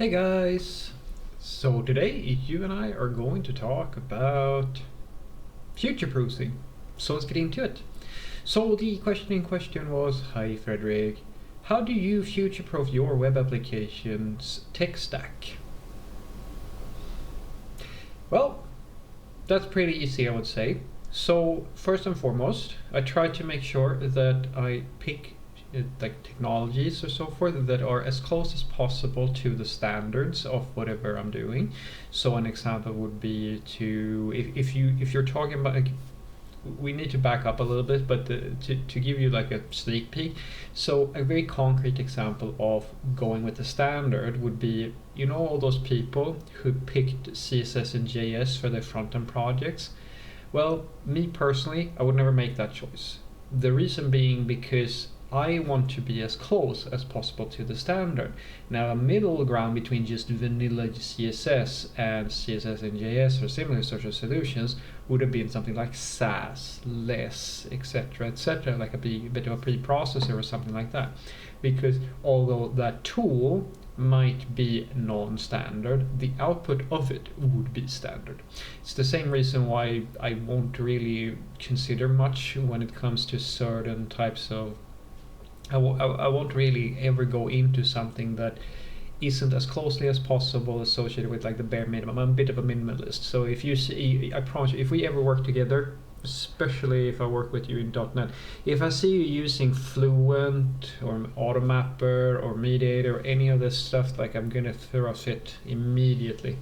Hey guys! So today you and I are going to talk about future proofing. So let's get into it. So the question in question was, hi Frederick, how do you future proof your web application's tech stack? Well, that's pretty easy, I would say. So first and foremost, I try to make sure that I pick like technologies or so forth that are as close as possible to the standards of whatever I'm doing. So an example would be to if you're talking about like, we need to back up a little bit, but to give you like a sneak peek. So a very concrete example of going with the standard would be, you know, all those people who picked CSS and JS for their front-end projects. Well, me personally, I would never make that choice. The reason being because I want to be as close as possible to the standard. Now, a middle ground between just vanilla CSS and CSS and JS or similar social solutions would have been something like Sass, Less, etc., like a bit of a preprocessor or something like that. Because although that tool might be non-standard, the output of it would be standard. It's the same reason why I won't really consider much when it comes to certain types of I won't really ever go into something that isn't as closely as possible associated with like the bare minimum. I'm a bit of a minimalist. So if you see, I promise you, if we ever work together, especially if I work with you in .NET, if I see you using Fluent or Automapper or Mediator or any of this stuff, like I'm gonna throw a fit immediately.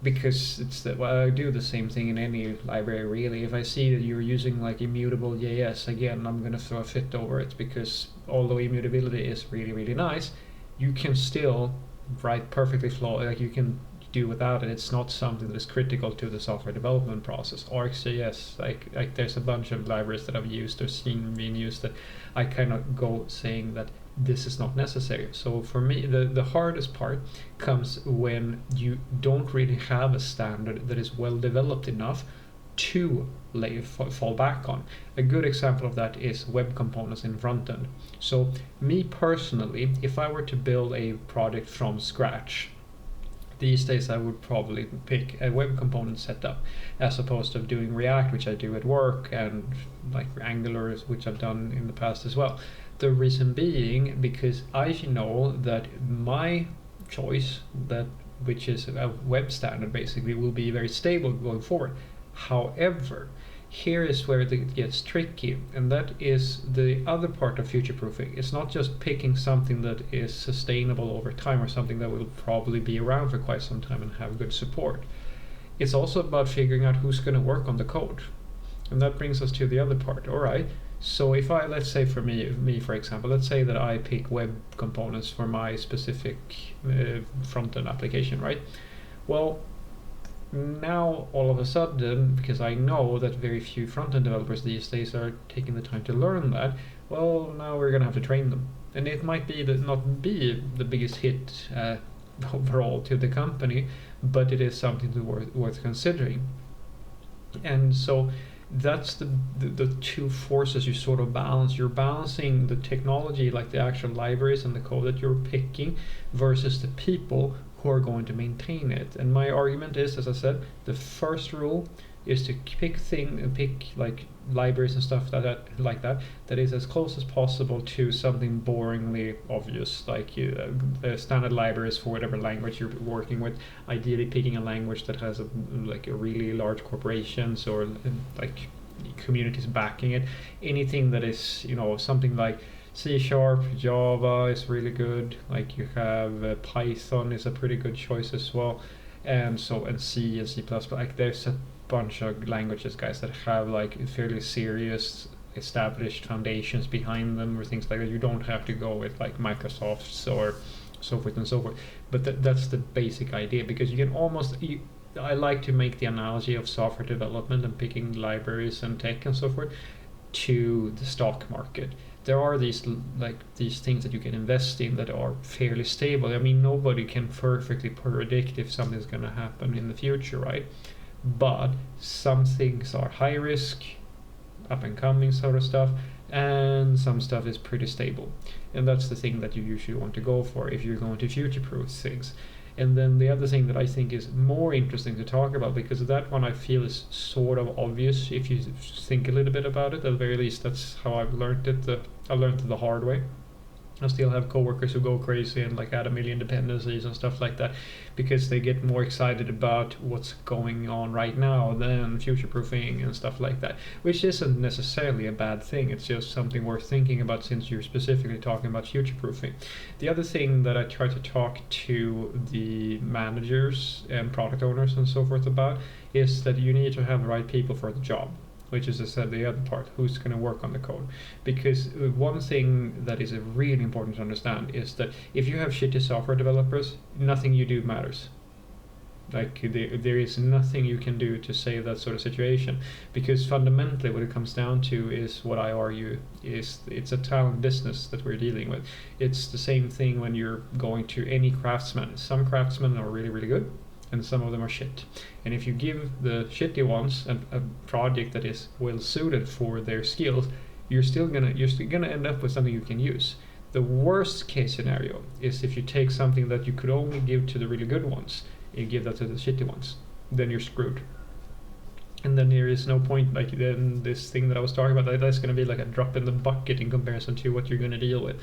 Because I do the same thing in any library really. If I see that you're using like immutable JS, again, I'm gonna throw a fit over it, because although immutability is really nice, you can still write perfectly flawed, like you can do without it. It's not something that is critical to the software development process. ArcGIS, like there's a bunch of libraries that I've used or seen being used that I kind of go saying that this is not necessary. So for me, the hardest part comes when you don't really have a standard that is well developed enough to fall back on. A good example of that is web components in front end. So me personally, if I were to build a project from scratch, these days I would probably pick a web component setup as opposed to doing React, which I do at work, and like Angular, which I've done in the past as well. The reason being because I know that my choice, that which is a web standard basically, will be very stable going forward. However, here is where it gets tricky, and that is the other part of future proofing. It's not just picking something that is sustainable over time or something that will probably be around for quite some time and have good support. It's also about figuring out who's going to work on the code. And that brings us to the other part. All right, so if I, let's say for me for example, let's say that I pick web components for my specific front-end application, right? Well, now all of a sudden, because I know that very few front-end developers these days are taking the time to learn that, well, now we're gonna have to train them, and it might be that not be the biggest hit overall to the company, but it is something worth considering. And so that's the two forces you sort of balance. You're balancing the technology, like the actual libraries and the code that you're picking, versus the people who are going to maintain it. And my argument is, as I said, the first rule is to pick like libraries and stuff like that is as close as possible to something boringly obvious, like standard libraries for whatever language you're working with. Ideally picking a language that has a really large corporations or like communities backing it. Anything that is, something like C#, Java is really good. Like you have Python is a pretty good choice as well, and C and C++. Like there's a bunch of languages, guys, that have like fairly serious established foundations behind them or things like that. You don't have to go with like Microsoft's or so forth and so forth. But that's the basic idea, because you can almost. I like to make the analogy of software development and picking libraries and tech and so forth to the stock market. There are these things that you can invest in that are fairly stable. I mean, nobody can perfectly predict if something's going to happen in the future, right? But some things are high risk, up and coming sort of stuff, and some stuff is pretty stable. And that's the thing that you usually want to go for if you're going to future-proof things. And then the other thing that I think is more interesting to talk about, because that one I feel is sort of obvious if you think a little bit about it. At the very least, that's how I've learned it. I learned it the hard way. I still have coworkers who go crazy and like add a million dependencies and stuff like that, because they get more excited about what's going on right now than future proofing and stuff like that, which isn't necessarily a bad thing. It's just something worth thinking about, since you're specifically talking about future proofing. The other thing that I try to talk to the managers and product owners and so forth about is that you need to have the right people for the job, which is, as I said, the other part, who's going to work on the code. Because one thing that is really important to understand is that if you have shitty software developers, nothing you do matters. Like there is nothing you can do to save that sort of situation, because fundamentally what it comes down to is, what I argue is, it's a talent business that we're dealing with. It's the same thing when you're going to any craftsman. Some craftsmen are really, really good, and some of them are shit. And if you give the shitty ones a project that is well suited for their skills, you're still gonna end up with something you can use. The worst case scenario is if you take something that you could only give to the really good ones and give that to the shitty ones. Then you're screwed. And then there is no point, like then this thing that I was talking about, that's going to be like a drop in the bucket in comparison to what you're going to deal with.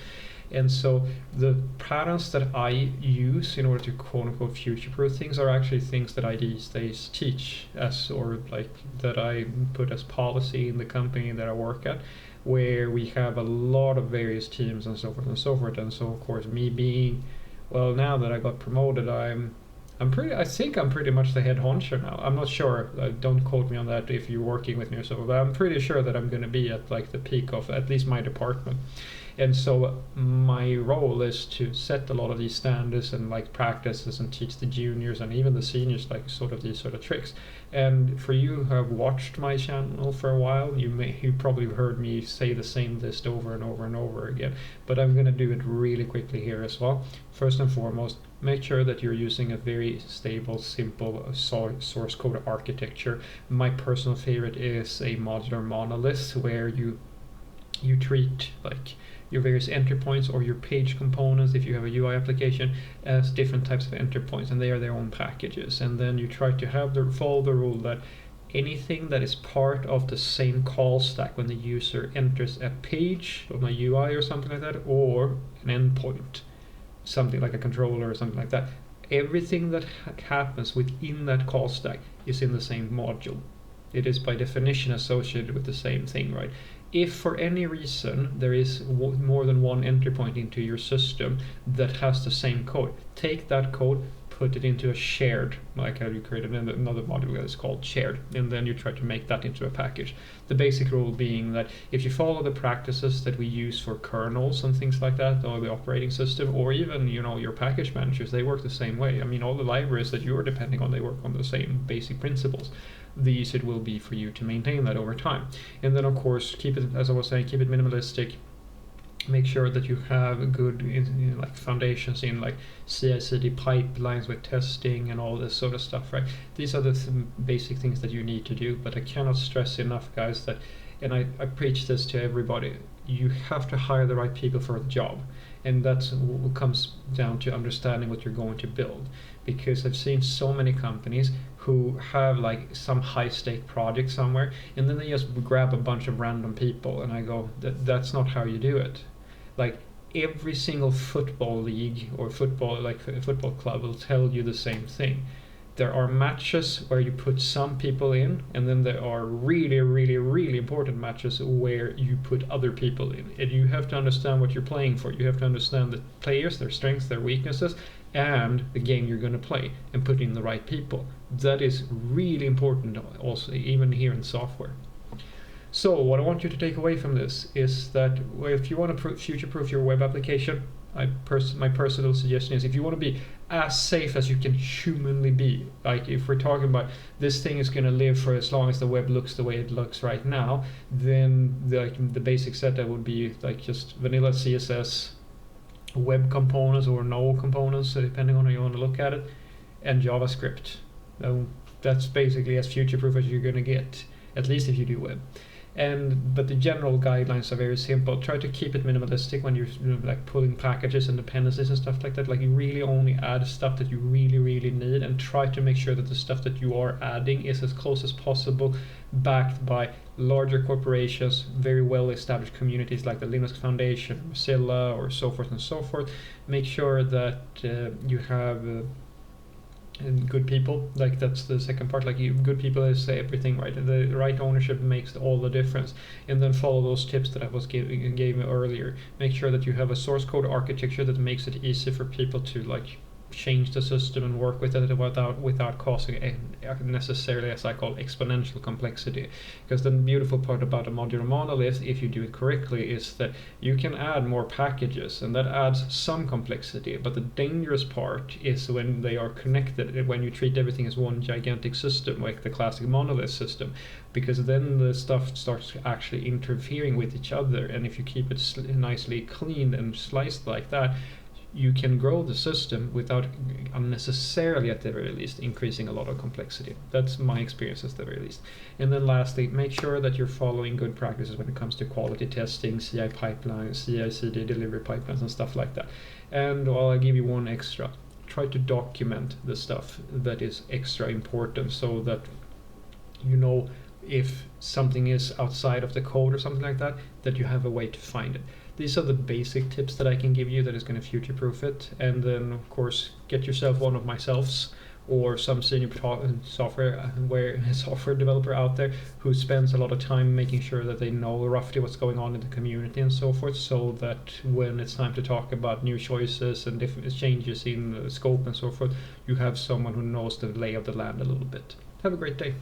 And so the patterns that I use in order to quote unquote future-proof things are actually things that I these days teach as, or like that I put as policy in the company that I work at, where we have a lot of various teams and so forth and so forth. And so of course, me being, well, now that I got promoted, I think I'm pretty much the head honcho now. I'm not sure. Don't quote me on that if you're working with me or so, but I'm pretty sure that I'm going to be at like the peak of at least my department. And so my role is to set a lot of these standards and like practices and teach the juniors and even the seniors like sort of these sort of tricks. And for you who have watched my channel for a while, you probably heard me say the same list over and over and over again. But I'm going to do it really quickly here as well. First and foremost, make sure that you're using a very stable, simple source code architecture. My personal favorite is a modular monolith, where you treat like your various entry points or your page components, if you have a UI application, as different types of entry points, and they are their own packages. And then you try to follow the rule that anything that is part of the same call stack when the user enters a page on a UI or something like that, or an endpoint, something like a controller or something like that, everything that happens within that call stack is in the same module. It is by definition associated with the same thing, right? If for any reason there is more than one entry point into your system that has the same code, take that code, put it into a shared, like how you create another module that is called shared, and then you try to make that into a package. The basic rule being that if you follow the practices that we use for kernels and things like that, or the operating system, or even your package managers, they work the same way. I mean, all the libraries that you're depending on, they work on the same basic principles. The easier it will be for you to maintain that over time. And then of course, keep it, as I was saying, keep it minimalistic. Make sure that you have good like foundations in like CI/CD pipelines with testing and all this sort of stuff, right? These are the basic things that you need to do. But I cannot stress enough, guys, that, and I preach this to everybody, you have to hire the right people for the job. And that's what comes down to understanding what you're going to build. Because I've seen so many companies who have like some high stake project somewhere, and then they just grab a bunch of random people, and I go, that's not how you do it. Like every single football league or football club will tell you the same thing. There are matches where you put some people in, and then there are really, really, really important matches where you put other people in. And you have to understand what you're playing for. You have to understand the players, their strengths, their weaknesses, and the game you're going to play, and put in the right people. That is really important also, even here in software. So what I want you to take away from this is that if you want to future-proof your web application, my personal suggestion is, if you want to be as safe as you can humanly be, like if we're talking about this thing is going to live for as long as the web looks the way it looks right now, then the basic setup would be like just vanilla CSS, web components or no components, depending on how you want to look at it, and JavaScript. That's basically as future-proof as you're going to get, at least if you do web. But the general guidelines are very simple. Try to keep it minimalistic when you're like pulling packages and dependencies and stuff like that. Like, you really only add stuff that you really need, and try to make sure that the stuff that you are adding is as close as possible backed by larger corporations, very well established communities like the Linux Foundation, Mozilla, or so forth and so forth. Make sure that you have and good people. Like, that's the second part. Like, good people is everything, right? The right ownership makes all the difference. And then follow those tips that I was gave earlier. Make sure that you have a source code architecture that makes it easy for people to like change the system and work with it without causing necessarily, as I call, exponential complexity. Because the beautiful part about a modular monolith, if you do it correctly, is that you can add more packages, and that adds some complexity. But the dangerous part is when they are connected, when you treat everything as one gigantic system, like the classic monolith system, because then the stuff starts actually interfering with each other. And if you keep it nicely cleaned and sliced like that, you can grow the system without unnecessarily, at the very least, increasing a lot of complexity. That's my experience at the very least. And then lastly, make sure that you're following good practices when it comes to quality testing, CI pipelines, CI/CD delivery pipelines, and stuff like that. And I'll give you one extra. Try to document the stuff that is extra important, so that you know if something is outside of the code or something like that, that you have a way to find it. These are the basic tips that I can give you that is going to future-proof it. And then, of course, get yourself one of myself's or some senior software developer out there who spends a lot of time making sure that they know roughly what's going on in the community and so forth, so that when it's time to talk about new choices and different changes in scope and so forth, you have someone who knows the lay of the land a little bit. Have a great day.